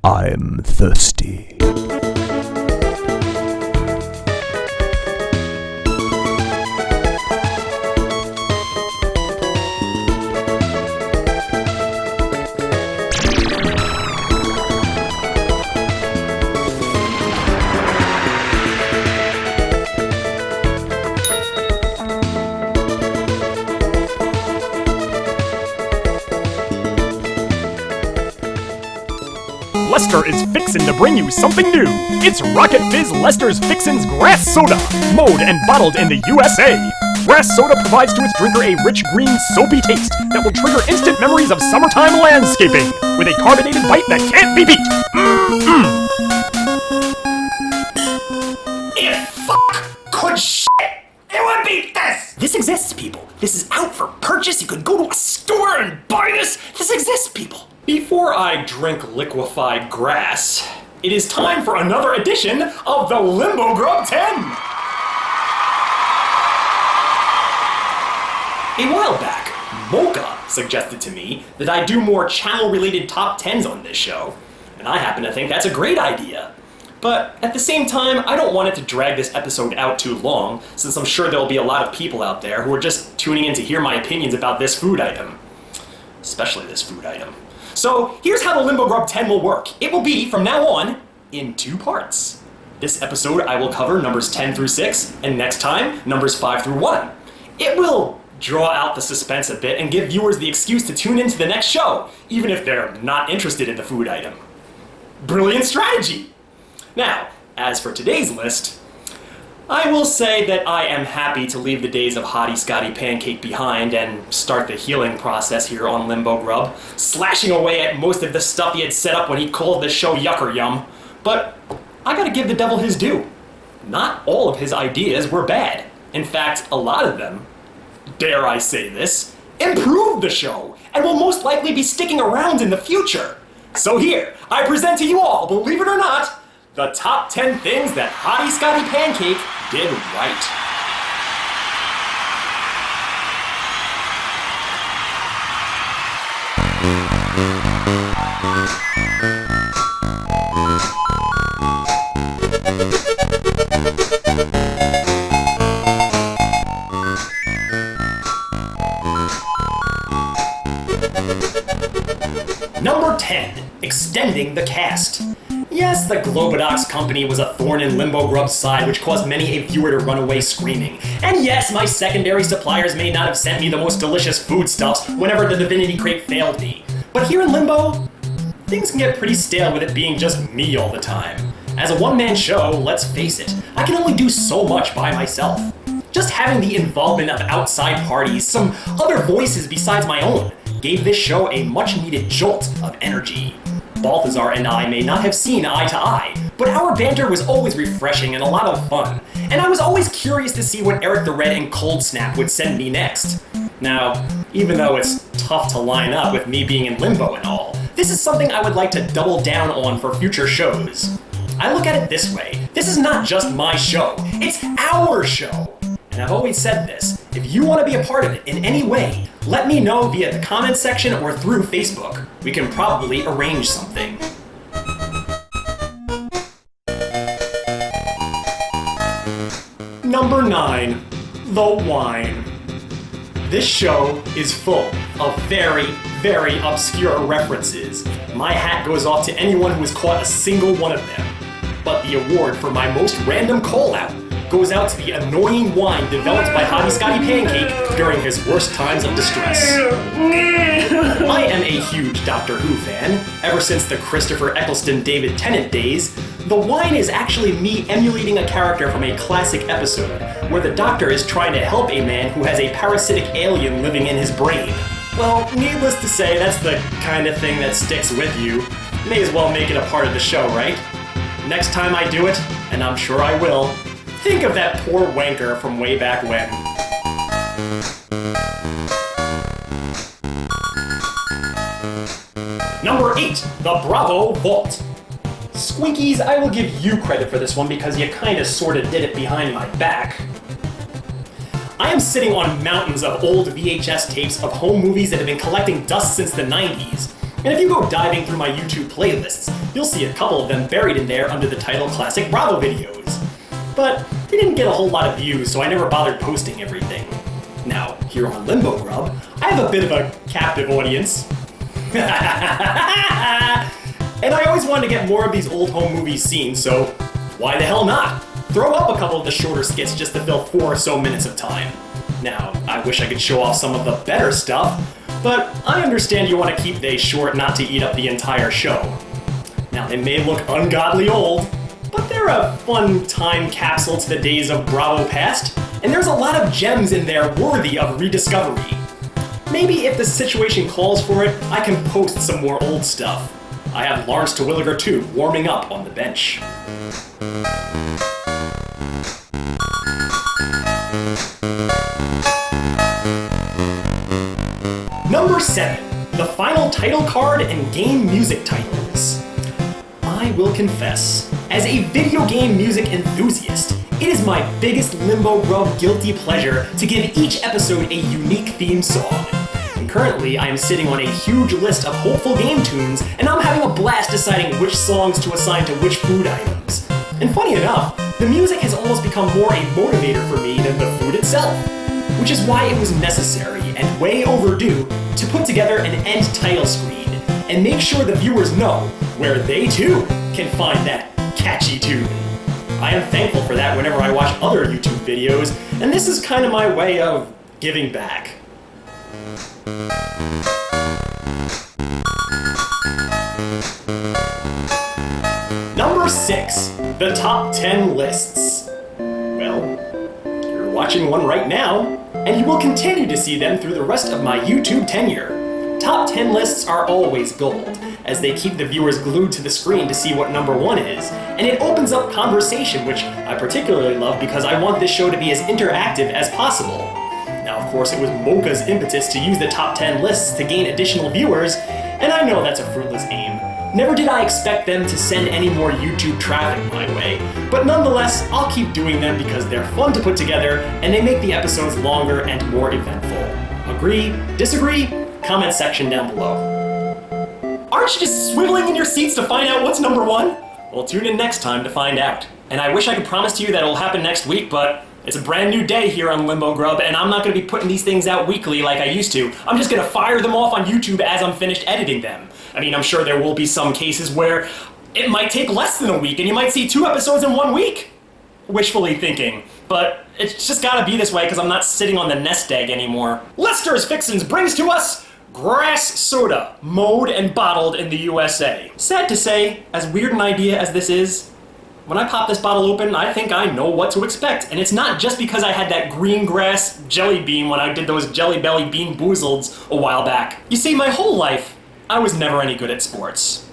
I'm thirsty. Lester is fixin' to bring you something new. It's Rocket Fizz Lester's Fixins Grass Soda, mowed and bottled in the USA. Grass soda provides to its drinker a rich, green, soapy taste that will trigger instant memories of summertime landscaping, with a carbonated bite that can't be beat. If could it would be this! This exists, people. This is out for purchase. You could go to a store and buy this. This exists, people. Before I drink liquefied grass, it is time for another edition of the Limbo Grub 10! A while back, Mocha suggested to me that I do more channel-related top 10s on this show, and I happen to think that's a great idea. But at the same time, I don't want it to drag this episode out too long, since I'm sure there'll be a lot of people out there who are just tuning in to hear my opinions about this food item. Especially this food item. So here's how the Limbo Grub 10 will work. It will be, from now on, in 2 parts. This episode I will cover numbers 10 through 6, and next time, numbers 5 through 1. It will draw out the suspense a bit and give viewers the excuse to tune into the next show, even if they're not interested in the food item. Brilliant strategy! Now, as for today's list, I will say that I am happy to leave the days of Hottie Scotty Pancake behind and start the healing process here on Limbo Grub, slashing away at most of the stuff he had set up when he called the show Yucker Yum. But I gotta give the devil his due. Not all of his ideas were bad. In fact, a lot of them, dare I say this, improved the show and will most likely be sticking around in the future. So here, I present to you all, believe it or not, the top 10 things that Hottie Scotty Pancake did right. Number 10, extending the cast. Yes, the Globodox company was a thorn in Limbo Grub's side, which caused many a viewer to run away screaming. And yes, my secondary suppliers may not have sent me the most delicious foodstuffs whenever the Divinity Crate failed me. But here in Limbo, things can get pretty stale with it being just me all the time. As a one-man show, let's face it, I can only do so much by myself. Just having the involvement of outside parties, some other voices besides my own, gave this show a much-needed jolt of energy. Balthazar and I may not have seen eye to eye, but our banter was always refreshing and a lot of fun, and I was always curious to see what Eric the Red and Cold Snap would send me next. Now, even though it's tough to line up with me being in Limbo and all, this is something I would like to double down on for future shows. I look at it this way, this is not just my show, it's our show! And I've always said this, if you want to be a part of it in any way, let me know via the comment section or through Facebook. We can probably arrange something. Number 9, the wine. This show is full of very, very obscure references. My hat goes off to anyone who has caught a single one of them. But the award for my most random call-out goes out to the annoying wine developed by Hottie Scotty Pancake during his worst times of distress. I am a huge Doctor Who fan. Ever since the Christopher Eccleston David Tennant days, the wine is actually me emulating a character from a classic episode where the Doctor is trying to help a man who has a parasitic alien living in his brain. Well, needless to say, that's the kind of thing that sticks with you. May as well make it a part of the show, right? Next time I do it, and I'm sure I will, think of that poor wanker from way back when. Number 8, the Bravo Vault. Squinkies, I will give you credit for this one because you kinda sorta did it behind my back. I am sitting on mountains of old VHS tapes of home movies that have been collecting dust since the 90s. And if you go diving through my YouTube playlists, you'll see a couple of them buried in there under the title Classic Bravo Videos. But they didn't get a whole lot of views, so I never bothered posting everything. Now, here on Limbo Grub, I have a bit of a captive audience. And I always wanted to get more of these old home movies seen, so why the hell not? Throw up a couple of the shorter skits just to fill 4 or so minutes of time. Now, I wish I could show off some of the better stuff, but I understand you want to keep they short not to eat up the entire show. Now, they may look ungodly old, but they're a fun time capsule to the days of Bravo past, and there's a lot of gems in there worthy of rediscovery. Maybe if the situation calls for it, I can post some more old stuff. I have Lawrence Terwilliger 2 warming up on the bench. Number 7. The final title card and game music titles. I will confess, as a video game music enthusiast, it is my biggest Limbo Grub guilty pleasure to give each episode a unique theme song. And currently, I am sitting on a huge list of hopeful game tunes, and I'm having a blast deciding which songs to assign to which food items. And funny enough, the music has almost become more a motivator for me than the food itself, which is why it was necessary and way overdue to put together an end title screen and make sure the viewers know where they too can find that catchy tune. I am thankful for that whenever I watch other YouTube videos, and this is kind of my way of giving back. Number 6. The top 10 lists. Well, you're watching one right now, and you will continue to see them through the rest of my YouTube tenure. Top 10 lists are always gold, as they keep the viewers glued to the screen to see what number 1 is, and it opens up conversation, which I particularly love because I want this show to be as interactive as possible. Now, of course, it was Mocha's impetus to use the top 10 lists to gain additional viewers, and I know that's a fruitless aim. Never did I expect them to send any more YouTube traffic my way, but nonetheless, I'll keep doing them because they're fun to put together and they make the episodes longer and more eventful. Agree? Disagree? Comment section down below. Aren't you just swiveling in your seats to find out what's number 1? Well, tune in next time to find out. And I wish I could promise to you that it'll happen next week, but it's a brand new day here on Limbo Grub, and I'm not going to be putting these things out weekly like I used to. I'm just going to fire them off on YouTube as I'm finished editing them. I mean, I'm sure there will be some cases where it might take less than a week, and you might see 2 episodes in 1 week. Wishfully thinking. But it's just gotta be this way because I'm not sitting on the nest egg anymore. LESTER'S FIXINS brings to us grass soda, mowed and bottled in the USA. Sad to say, as weird an idea as this is, when I pop this bottle open, I think I know what to expect. And it's not just because I had that green grass jelly bean when I did those Jelly Belly Bean Boozleds a while back. You see, my whole life, I was never any good at sports.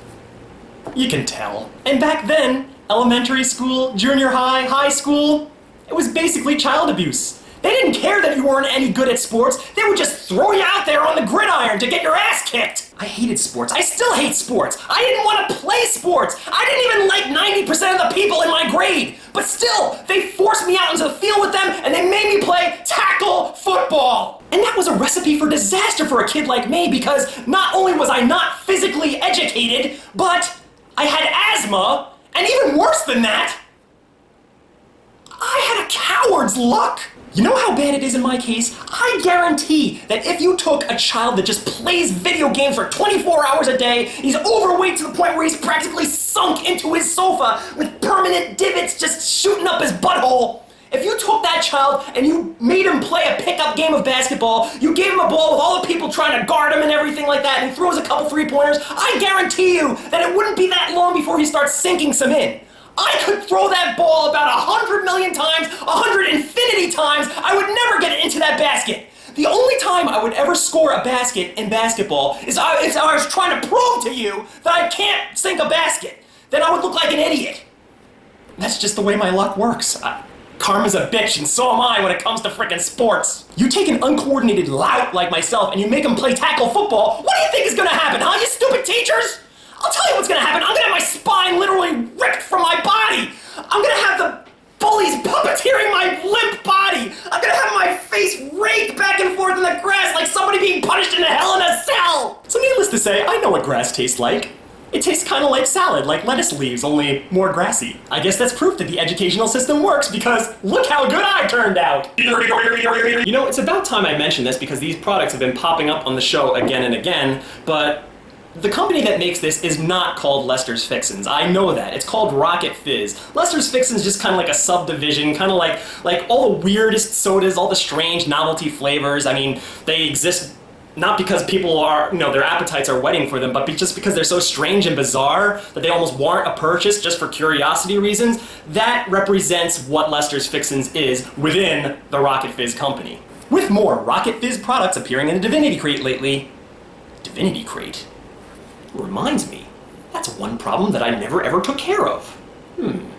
You can tell. And back then, elementary school, junior high, high school, it was basically child abuse. They didn't care that you weren't any good at sports. They would just throw you out there on the gridiron to get your ass kicked. I hated sports. I still hate sports. I didn't want to play sports. I didn't even like 90% of the people in my grade. But still, they forced me out into the field with them and they made me play tackle football. And that was a recipe for disaster for a kid like me because not only was I not physically educated, but I had asthma, and even worse than that, I had a coward's luck. You know how bad it is in my case? I guarantee that if you took a child that just plays video games for 24 hours a day, he's overweight to the point where he's practically sunk into his sofa with permanent divots just shooting up his butthole. If you took that child and you made him play a pickup game of basketball, you gave him a ball with all the people trying to guard him and everything like that, and he throws a couple 3-pointers, I guarantee you that it wouldn't be that long before he starts sinking some in. I could throw that ball about 100 million times, 100 infinity times, I would never get it into that basket. The only time I would ever score a basket in basketball is if I was trying to prove to you that I can't sink a basket. Then I would look like an idiot. That's just the way my luck works. Karma's a bitch, and so am I when it comes to frickin' sports. You take an uncoordinated lout like myself and you make him play tackle football, what do you think is gonna happen, huh, you stupid teachers? I'll tell you what's gonna happen. I'm gonna have my spine literally ripped from my body. I'm gonna have the bullies puppeteering my limp body. I'm gonna have my face raked back and forth in the grass like somebody being punished in a Hell in a Cell. So needless to say, I know what grass tastes like. It tastes kind of like salad, like lettuce leaves, only more grassy. I guess that's proof that the educational system works because look how good I turned out! You know, it's about time I mentioned this because these products have been popping up on the show again and again, but the company that makes this is not called Lester's Fixins. I know that. It's called Rocket Fizz. Lester's Fixins is just kind of like a subdivision, kind of like all the weirdest sodas, all the strange novelty flavors. I mean, they exist not because people are, their appetites are whetting for them, but just because they're so strange and bizarre that they almost warrant a purchase just for curiosity reasons. That represents what Lester's Fixins is within the Rocket Fizz company. With more Rocket Fizz products appearing in the Divinity Crate lately. Divinity Crate? Reminds me, that's one problem that I never ever took care of. I'm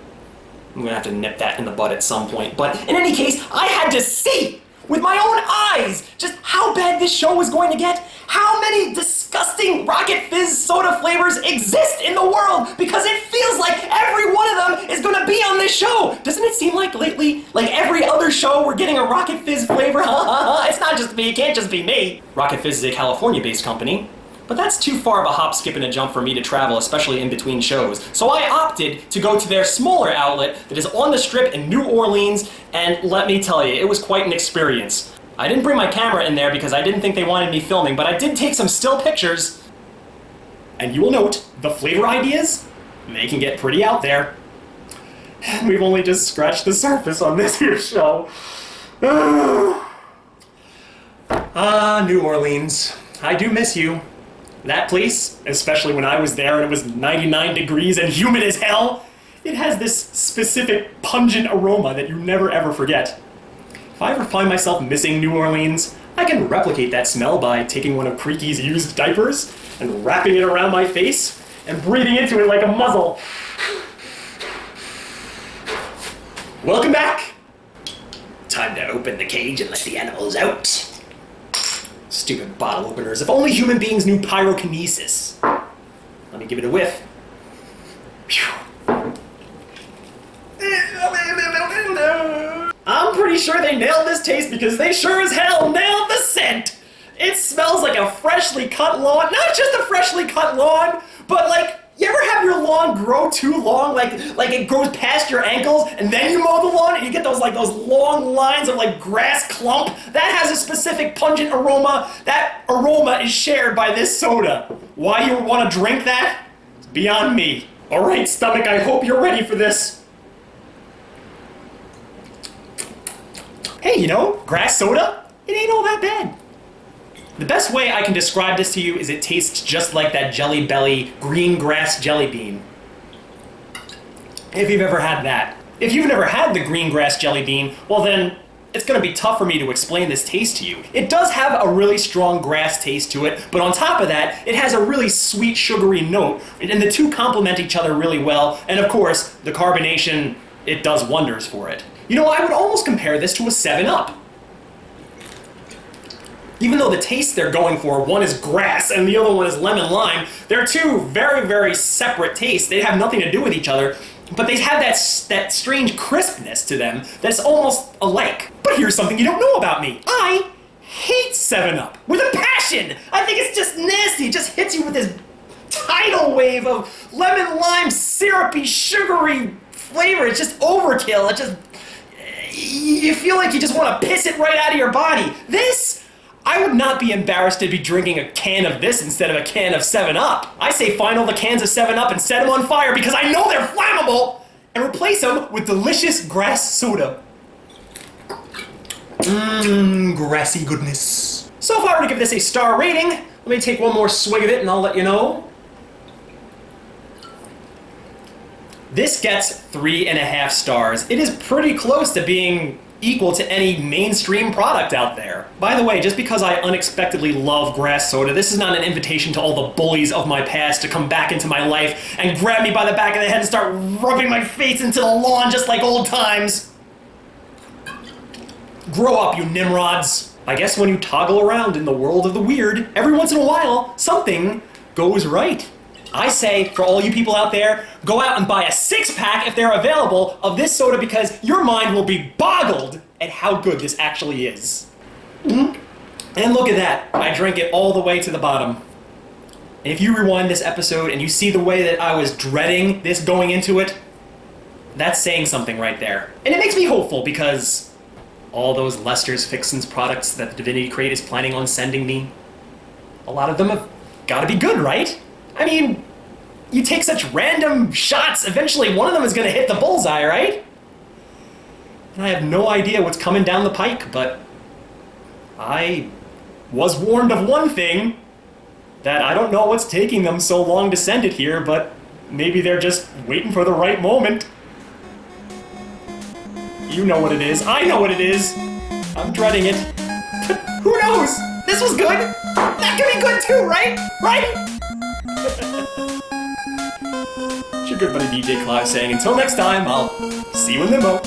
gonna have to nip that in the bud at some point, but in any case, I had to see with my own eyes just how bad this show was going to get, how many disgusting Rocket Fizz soda flavors exist in the world, because it feels like every one of them is gonna be on this show. Doesn't it seem like lately, like every other show, we're getting a Rocket Fizz flavor? It's not just me, it can't just be me. Rocket Fizz is a California-based company, but that's too far of a hop, skip, and a jump for me to travel, especially in between shows. So I opted to go to their smaller outlet that is on the Strip in New Orleans, and let me tell you, it was quite an experience. I didn't bring my camera in there because I didn't think they wanted me filming, but I did take some still pictures. And you will note, the flavor ideas, they can get pretty out there. And we've only just scratched the surface on this here show. New Orleans. I do miss you. That place, especially when I was there and it was 99 degrees and humid as hell, it has this specific pungent aroma that you never ever forget. If I ever find myself missing New Orleans, I can replicate that smell by taking one of Creaky's used diapers and wrapping it around my face and breathing into it like a muzzle. Welcome back! Time to open the cage and let the animals out. Stupid bottle openers. If only human beings knew pyrokinesis. Let me give it a whiff. I'm pretty sure they nailed this taste because they sure as hell nailed the scent. It smells like a freshly cut lawn. Not just a freshly cut lawn, but like, you ever have your lawn grow too long, like it grows past your ankles, and then you mow the lawn, and you get those long lines of like grass clump? That has a specific pungent aroma. That aroma is shared by this soda. Why you want to drink that? It's beyond me. All right, stomach, I hope you're ready for this. Hey, grass soda? It ain't all that bad. The best way I can describe this to you is it tastes just like that Jelly Belly green grass jelly bean. If you've ever had that. If you've never had the green grass jelly bean, well then, it's gonna be tough for me to explain this taste to you. It does have a really strong grass taste to it, but on top of that, it has a really sweet, sugary note, and the two complement each other really well, and of course, the carbonation, it does wonders for it. I would almost compare this to a 7-Up. Even though the taste they're going for, one is grass and the other one is lemon lime, they're two very, very separate tastes. They have nothing to do with each other, but they have that strange crispness to them that's almost alike. But here's something you don't know about me. I hate 7-Up with a passion. I think it's just nasty. It just hits you with this tidal wave of lemon lime, syrupy, sugary flavor. It's just overkill. You feel like you just want to piss it right out of your body. I would not be embarrassed to be drinking a can of this instead of a can of 7-Up. I say find all the cans of 7-Up and set them on fire because I know they're flammable, and replace them with delicious grass soda. Grassy goodness. So if I were to give this a star rating, let me take one more swig of it and I'll let you know. This gets 3.5 stars. It is pretty close to being equal to any mainstream product out there. By the way, just because I unexpectedly love grass soda, this is not an invitation to all the bullies of my past to come back into my life and grab me by the back of the head and start rubbing my face into the lawn just like old times. Grow up, you nimrods. I guess when you toggle around in the world of the weird, every once in a while, something goes right. I say, for all you people out there, go out and buy a 6-pack if they're available of this soda because your mind will be boggled at how good this actually is. And look at that, I drank it all the way to the bottom. And if you rewind this episode and you see the way that I was dreading this going into it, that's saying something right there. And it makes me hopeful because all those Lester's Fixins products that the Divinity Crate is planning on sending me, a lot of them have got to be good, right? I mean, you take such random shots, eventually one of them is going to hit the bullseye, right? And I have no idea what's coming down the pike, but I was warned of one thing, that I don't know what's taking them so long to send it here, but maybe they're just waiting for the right moment. You know what it is. I know what it is. I'm dreading it. But who knows? This was good. That could be good too, right? Right? It's your good buddy Djclyve saying, until next time, I'll see you in Limbo.